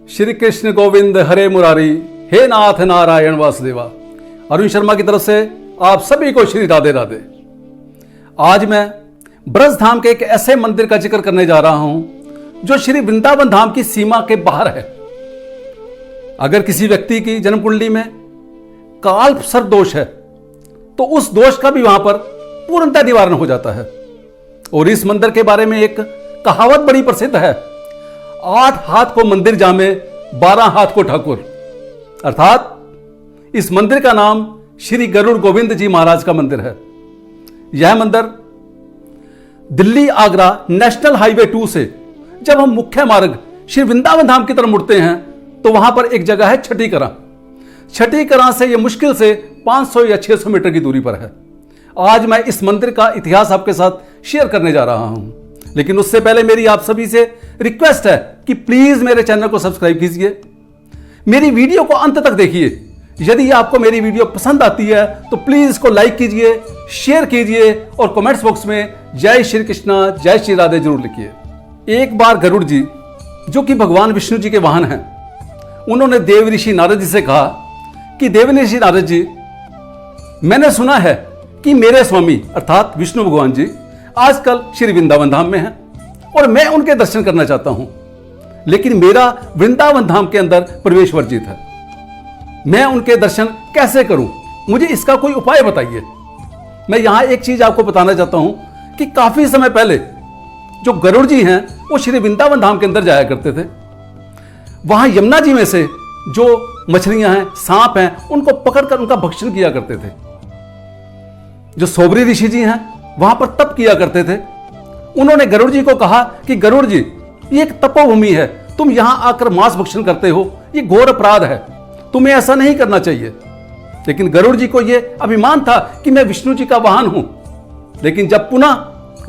श्री कृष्ण गोविंद हरे मुरारी, हे नाथ नारायण वासुदेवा। अरुण शर्मा की तरफ से आप सभी को श्री राधे राधे। आज मैं ब्रज धाम के एक ऐसे मंदिर का जिक्र करने जा रहा हूं जो श्री वृंदावन धाम की सीमा के बाहर है। अगर किसी व्यक्ति की जन्म कुंडली में काल सर्प दोष है तो उस दोष का भी वहां पर पूर्णतः निवारण हो जाता है। और इस मंदिर के बारे में एक कहावत बड़ी प्रसिद्ध है, 8 हाथ को मंदिर जामे 12 हाथ को ठाकुर। अर्थात इस मंदिर का नाम श्री गरुड़ गोविंद जी महाराज का मंदिर है। यह मंदिर दिल्ली आगरा नेशनल हाईवे 2 से जब हम मुख्य मार्ग श्री वृंदावन धाम की तरफ मुड़ते हैं तो वहां पर एक जगह है छठीकरा। छठीकरा से यह मुश्किल से 500 या 600 मीटर की दूरी पर है। आज मैं इस मंदिर का इतिहास आपके साथ शेयर करने जा रहा हूं, लेकिन उससे पहले मेरी आप सभी से रिक्वेस्ट है कि प्लीज मेरे चैनल को सब्सक्राइब कीजिए, मेरी वीडियो को अंत तक देखिए। यदि आपको मेरी वीडियो पसंद आती है तो प्लीज इसको लाइक कीजिए, शेयर कीजिए और कमेंट्स बॉक्स में जय श्री कृष्णा जय श्री राधे जरूर लिखिए। एक बार गरुड़ जी, जो कि भगवान विष्णु जी के वाहन हैं, उन्होंने देव ऋषि नारद जी से कहा कि देव ऋषि नारद जी, मैंने सुना है कि मेरे स्वामी अर्थात विष्णु भगवान जी आजकल श्री वृंदावन धाम में हैं और मैं उनके दर्शन करना चाहता हूं, लेकिन मेरा वृंदावन धाम के अंदर प्रवेश वर्जित है। मैं उनके दर्शन कैसे करूं? मुझे इसका कोई उपाय बताइए। मैं यहां एक चीज आपको बताना चाहता हूं कि काफी समय पहले जो गरुड़ जी हैं वो श्री वृंदावन धाम के अंदर जाया करते थे। वहां यमुना जी में से जो मछलियां हैं, सांप हैं, उनको पकड़कर उनका भक्षण किया करते थे। जो सोबरी ऋषि जी हैं वहां पर तप किया करते थे। उन्होंने गरुड़ जी को कहा कि गरुड़ जी, ये एक तपोभूमि है, तुम यहां आकर मांस भक्षण करते हो, ये घोर अपराध है, तुम्हें ऐसा नहीं करना चाहिए। लेकिन गरुड़ जी को यह अभिमान था कि मैं विष्णु जी का वाहन हूं। लेकिन जब पुनः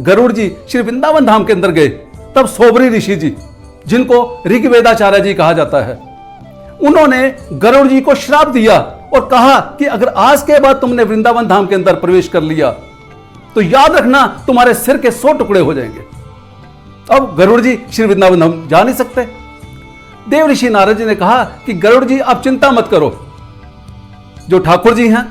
गरुड़ जी श्री वृंदावन धाम के अंदर गए तब सोबरी ऋषि जी, जिनको ऋग्वेदाचार्य जी कहा जाता है, उन्होंने गरुड़ जी को श्राप दिया और कहा कि अगर आज के बाद तुमने वृंदावन धाम के अंदर प्रवेश कर लिया तो याद रखना तुम्हारे सिर के 100 टुकड़े हो जाएंगे। अब गरुड़ जी श्री वृंदावन धाम जा नहीं सकते। देव ऋषि नारद जी ने कहा कि गरुड़ जी आप चिंता मत करो, जो ठाकुर जी हैं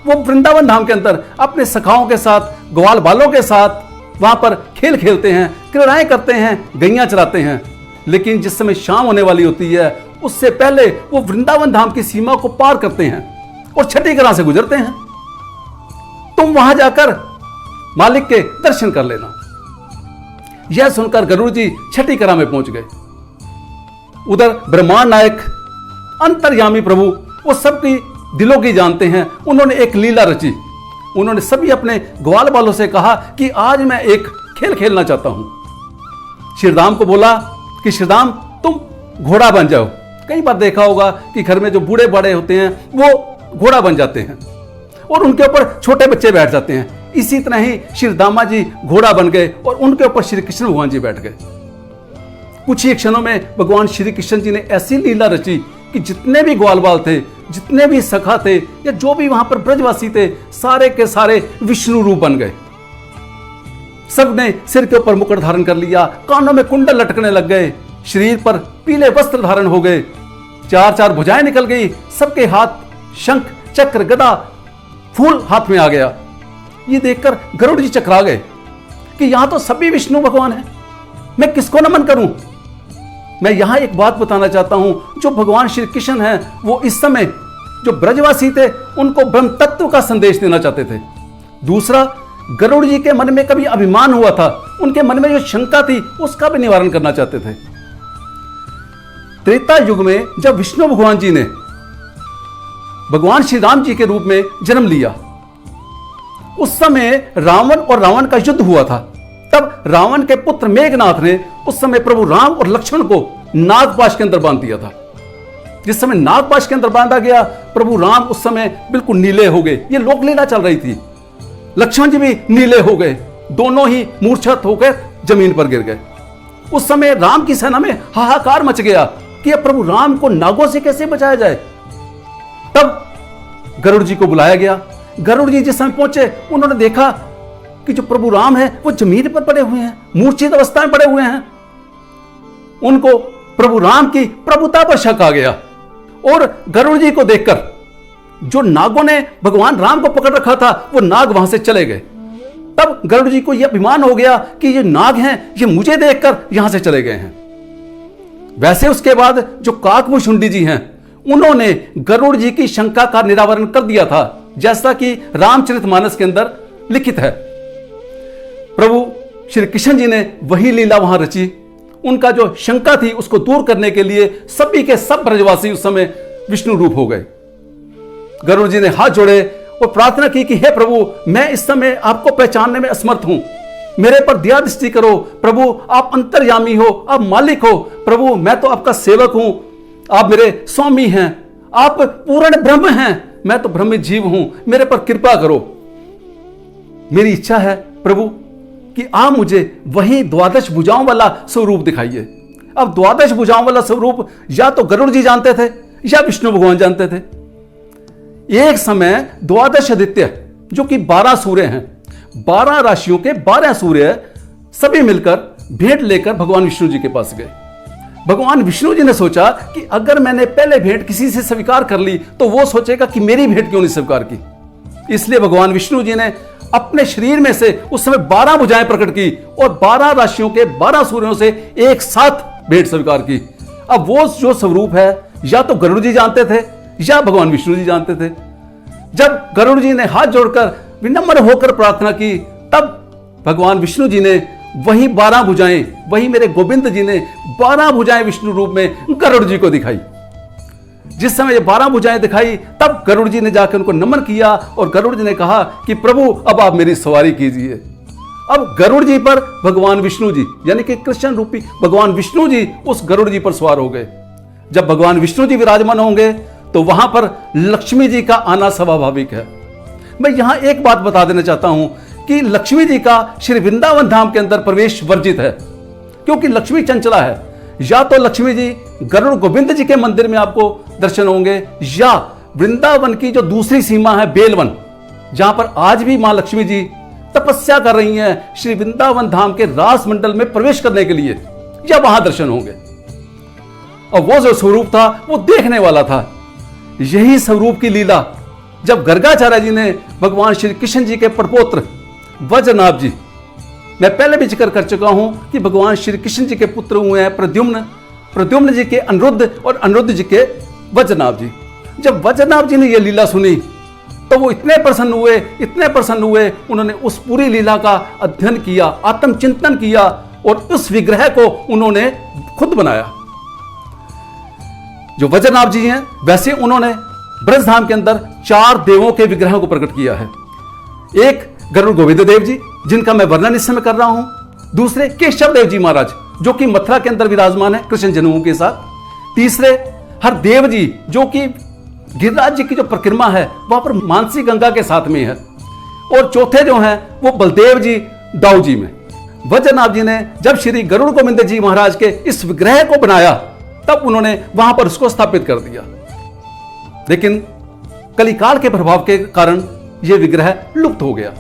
वो वृंदावन धाम के अंदर अपने सखाओं के साथ, ग्वाल बालों के साथ वहां पर खेल खेलते हैं, क्रीड़ाएं करते हैं, गैया चराते हैं। लेकिन जिस समय शाम होने वाली होती है उससे पहले वो वृंदावन धाम की सीमा को पार करते हैं और छठीकरा से गुजरते हैं। तुम वहां जाकर मालिक के दर्शन कर लेना। यह सुनकर गरुड़ जी छठीकरा में पहुंच गए। उधर ब्रह्मांड नायक अंतर्यामी प्रभु वो सबकी दिलों की जानते हैं, उन्होंने एक लीला रची। उन्होंने सभी अपने ग्वाल बालों से कहा कि आज मैं एक खेल खेलना चाहता हूं। श्रीराम को बोला कि श्रीराम तुम घोड़ा बन जाओ। कई बार देखा होगा कि घर में जो बूढ़े बड़े होते हैं वो घोड़ा बन जाते हैं और उनके ऊपर छोटे बच्चे बैठ जाते हैं। इसी तरह ही श्री दामा जी घोड़ा बन गए और उनके ऊपर श्री कृष्ण भगवान जी बैठ गए। कुछ ही क्षणों में भगवान श्री कृष्ण जी ने ऐसी लीला रची कि जितने भी ग्वाल बाल थे, जितने भी सखा थे या जो भी वहां पर ब्रजवासी थे, सारे के सारे विष्णु रूप बन गए। सबने सिर के ऊपर मुकुट धारण कर लिया, कानों में कुंडल लटकने लग गए, शरीर पर पीले वस्त्र धारण हो गए, 4-4 भुजाएं निकल गई, सबके हाथ शंख चक्र गदा फूल हाथ में आ गया। ये देखकर गरुड़ जी चकरा गए कि यहां तो सभी विष्णु भगवान हैं, मैं किसको नमन करूं। मैं यहां एक बात बताना चाहता हूं, जो भगवान श्री कृष्ण हैं वो इस समय जो ब्रजवासी थे उनको ब्रह्म तत्व का संदेश देना चाहते थे। दूसरा, गरुड़ जी के मन में कभी अभिमान हुआ था, उनके मन में जो शंका थी उसका भी निवारण करना चाहते थे। त्रेता युग में जब विष्णु भगवान जी ने भगवान श्री राम जी के रूप में जन्म लिया, उस समय रावण और रावण का युद्ध हुआ था। तब रावण के पुत्र मेघनाथ ने उस समय प्रभु राम और लक्ष्मण को नागपाश के अंदर बांध दिया था। जिस समय नागपाश के अंदर बांधा गया, प्रभु राम उस समय बिल्कुल नीले हो गए। ये लोक लीला चल रही थी। लक्ष्मण जी भी नीले हो गए, दोनों ही मूर्छित होकर जमीन पर गिर गए। उस समय राम की सेना में हाहाकार मच गया कि अब प्रभु राम को नागों से कैसे बचाया जाए। तब गरुड़ जी को बुलाया गया। गरुड़ जी जिस समय पहुंचे उन्होंने देखा कि जो प्रभु राम है वो जमीन पर पड़े हुए हैं, मूर्छित अवस्था में पड़े हुए हैं। उनको प्रभु राम की प्रभुता पर शक आ गया और गरुड़ जी को देखकर जो नागों ने भगवान राम को पकड़ रखा था वो नाग वहां से चले गए। तब गरुड़ जी को यह अभिमान हो गया कि ये नाग हैं, ये मुझे देखकर यहां से चले गए हैं। वैसे उसके बाद जो काकभुशुंडी जी हैं उन्होंने गरुड़ जी की शंका का निरावरण कर दिया था, जैसा कि रामचरितमानस के अंदर लिखित है। प्रभु श्री कृष्ण जी ने वही लीला वहां रची। उनका जो शंका थी उसको दूर करने के लिए सभी के सब ब्रजवासी उस समय विष्णु रूप हो गए। गरुड़ जी ने हाथ जोड़े और प्रार्थना की कि हे प्रभु, मैं इस समय आपको पहचानने में असमर्थ हूं, मेरे पर दया दृष्टि करो। प्रभु आप अंतर्यामी हो, आप मालिक हो। प्रभु मैं तो आपका सेवक हूं, आप मेरे स्वामी हैं, आप पूर्ण ब्रह्म हैं, मैं तो ब्रह्म जीव हूं, मेरे पर कृपा करो। मेरी इच्छा है प्रभु कि आप मुझे वही द्वादश भुजाओं वाला स्वरूप दिखाइए। अब द्वादश भुजाओं वाला स्वरूप या तो गरुड़ जी जानते थे या विष्णु भगवान जानते थे। एक समय द्वादश आदित्य जो कि 12 सूर्य हैं, 12 राशियों के 12 सूर्य सभी मिलकर भेंट लेकर भगवान विष्णु जी के पास गए। भगवान विष्णु जी ने सोचा कि अगर मैंने पहले भेंट किसी से स्वीकार कर ली तो वो सोचेगा कि मेरी भेंट क्यों नहीं स्वीकार की। इसलिए भगवान विष्णु जी ने अपने शरीर में से उस समय 12 भुजाएं प्रकट की और 12 राशियों के 12 सूर्यों से एक साथ भेंट स्वीकार की। अब वो जो स्वरूप है या तो गरुड़ जी जानते थे या भगवान विष्णु जी जानते थे। जब गरुड़ जी ने हाथ जोड़कर विनम्र होकर प्रार्थना की, तब भगवान विष्णु जी ने वही 12 भुजाएं, वही मेरे गोविंद जी ने 12 भुजाएं विष्णु रूप में गरुड़ जी को दिखाई। जिस समय ये 12 भुजाएं दिखाई तब गरुड़ जी ने जाकर उनको नमन किया और गरुड़ जी ने कहा कि प्रभु अब आप मेरी सवारी कीजिए। अब गरुड़ जी पर भगवान विष्णु जी यानी कि कृष्ण रूपी भगवान विष्णु जी उस गरुड़ जी पर सवार हो गए। जब भगवान विष्णु जी विराजमान होंगे तो वहां पर लक्ष्मी जी का आना स्वाभाविक है। मैं यहां एक बात बता देना चाहता हूं कि लक्ष्मी जी का श्री वृंदावन धाम के अंदर प्रवेश वर्जित है, क्योंकि लक्ष्मी चंचला है। या तो लक्ष्मी जी गरुड़ गोविंद जी के मंदिर में आपको दर्शन होंगे या वृंदावन की जो दूसरी सीमा है बेलवन, जहां पर आज भी मां लक्ष्मी जी तपस्या कर रही हैं श्री वृंदावन धाम के रास मंडल में प्रवेश करने के लिए, या वहां दर्शन होंगे। और वो जो स्वरूप था वो देखने वाला था। यही स्वरूप की लीला जब गर्गाचार्य जी ने भगवान श्री कृष्ण जी के परपोत्र वज्रनाभ जी, मैं पहले भी जिक्र कर चुका हूं कि भगवान श्री कृष्ण जी के पुत्र हुए हैं प्रद्युम्न, प्रद्युम्न जी के अनिरुद्ध और अनिरुद्ध जी के वज्रनाभ जी। जब वज्रनाभ जी ने यह लीला सुनी तो वो इतने प्रसन्न हुए, उन्होंने उस पूरी लीला का अध्ययन किया, आत्मचिंतन किया और उस विग्रह को उन्होंने खुद बनाया। जो वज्रनाभ जी हैं वैसे उन्होंने ब्रजधाम के अंदर 4 देवों के विग्रहों को प्रकट किया है। एक गरुड़ गोविंद देव जी जिनका मैं वर्णन इस समय कर रहा हूं, दूसरे केशव देव जी महाराज जो कि मथुरा के अंदर विराजमान है कृष्ण जन्मों के साथ, तीसरे हरदेव जी जो कि गिरिराज जी की जो परिक्रमा है वहां पर मानसी गंगा के साथ में है, और चौथे जो हैं वो बलदेव जी दाऊ जी में। वज्रनाभ जी ने जब श्री गरुड़ गोविंद जी महाराज के इस विग्रह को बनाया तब उन्होंने वहां पर उसको स्थापित कर दिया। लेकिन कलिकाल के प्रभाव के कारण यह विग्रह लुप्त हो गया।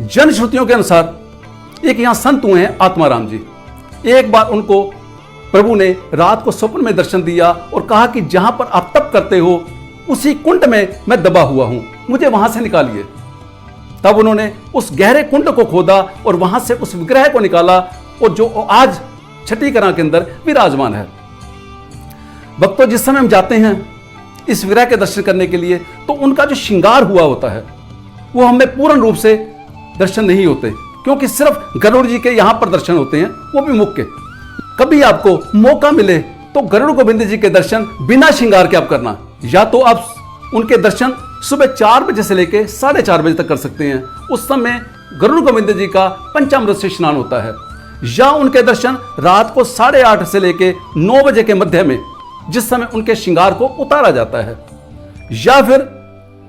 जनश्रुतियों के अनुसार एक यहां संत हुए हैं आत्माराम जी। एक बार उनको प्रभु ने रात को स्वप्न में दर्शन दिया और कहा कि जहां पर आप तप करते हो उसी कुंड में मैं दबा हुआ हूं, मुझे वहां से निकालिए। तब उन्होंने उस गहरे कुंड को खोदा और वहां से उस विग्रह को निकाला और जो आज छठी कला के अंदर विराजमान है। भक्तों, जिस समय हम जाते हैं इस विग्रह के दर्शन करने के लिए तो उनका जो श्रृंगार हुआ होता है वो हमें पूर्ण रूप से दर्शन नहीं होते, क्योंकि सिर्फ गरुड़ जी के यहां पर दर्शन होते हैं, वो भी मुख्य। कभी आपको मौका मिले तो गरुड़ गोविंद जी के दर्शन बिना श्रृंगार के आप करना, या तो आप उनके दर्शन सुबह 4 बजे से लेकर 4:30 बजे तक कर सकते हैं। उस समय गरुड़ गोविंद जी का पंचामृत से स्नान होता है, या उनके दर्शन रात को 8:30 से लेकर 9 बजे के मध्य में, जिस समय उनके श्रृंगार को उतारा जाता है, या फिर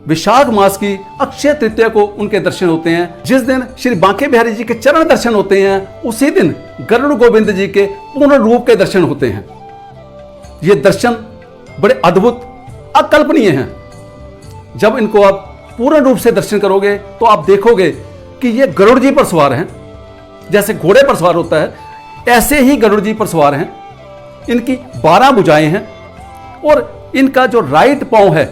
विशाख मास की अक्षय तृतीया को उनके दर्शन होते हैं, जिस दिन श्री बांके बिहारी जी के चरण दर्शन होते हैं। उसी दिन गरुड़ गोविंद जी के पूर्ण रूप के दर्शन होते हैं। ये दर्शन बड़े अद्भुत अकल्पनीय हैं। जब इनको आप पूर्ण रूप से दर्शन करोगे तो आप देखोगे कि ये गरुड़ जी पर सवार हैं, जैसे घोड़े पर सवार होता है ऐसे ही गरुड़ जी पर सवार हैं। इनकी 12 भुजाएं हैं और इनका जो राइट पांव है,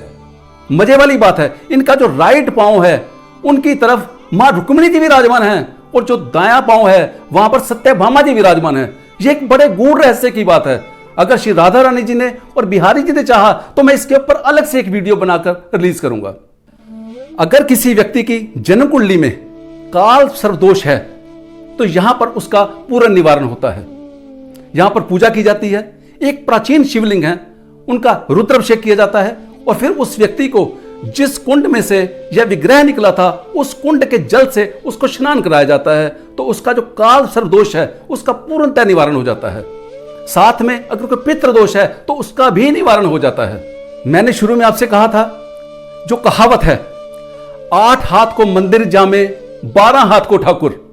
मजे वाली बात है, इनका जो राइट पांव है उनकी तरफ मां रुक्मिणी जी विराजमान हैं और जो दायां पांव है वहां पर सत्यभामा जी विराजमान है। यह एक बड़े गूढ़ रहस्य की बात है। अगर श्री राधा रानी जी ने और बिहारी जी ने चाहा तो मैं इसके ऊपर अलग से एक वीडियो बनाकर रिलीज करूंगा। अगर किसी व्यक्ति की जन्म कुंडली में काल सर्वदोष है तो यहां पर उसका पूर्ण निवारण होता है। यहां पर पूजा की जाती है, एक प्राचीन शिवलिंग है, उनका रुद्राभिषेक किया जाता है और फिर उस व्यक्ति को जिस कुंड में से यह विग्रह निकला था उस कुंड के जल से उसको स्नान कराया जाता है, तो उसका जो काल सर्वदोष है उसका पूर्णतः निवारण हो जाता है। साथ में अगर कोई पितृदोष है तो उसका भी निवारण हो जाता है। मैंने शुरू में आपसे कहा था, जो कहावत है 8 हाथ को मंदिर जामे 12 हाथ को ठाकुर,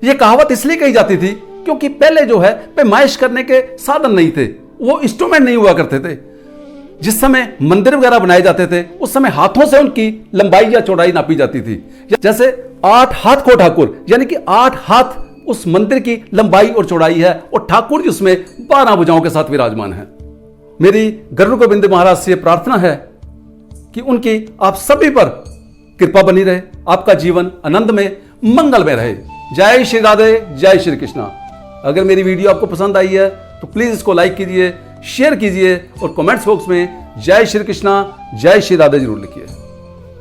यह कहावत इसलिए कही जाती थी क्योंकि पहले जो है पैमाइश करने के साधन नहीं थे, वो इंस्ट्रूमेंट नहीं हुआ करते थे। जिस समय मंदिर वगैरह बनाए जाते थे उस समय हाथों से उनकी लंबाई या चौड़ाई नापी जाती थी। जैसे 8 हाथ को ठाकुर, यानी कि 8 हाथ उस मंदिर की लंबाई और चौड़ाई है और ठाकुर जी उसमें 12 भुजाओं के साथ विराजमान है। मेरी गरुड़ गोविंद महाराज से प्रार्थना है कि उनकी आप सभी पर कृपा बनी रहे, आपका जीवन आनंद में मंगल में रहे। जय श्री राधे, जय श्री कृष्णा। अगर मेरी वीडियो आपको पसंद आई है तो प्लीज इसको लाइक कीजिए, शेयर कीजिए और कमेंट्स बॉक्स में जय श्री कृष्णा, जय श्री राधे जरूर लिखिए।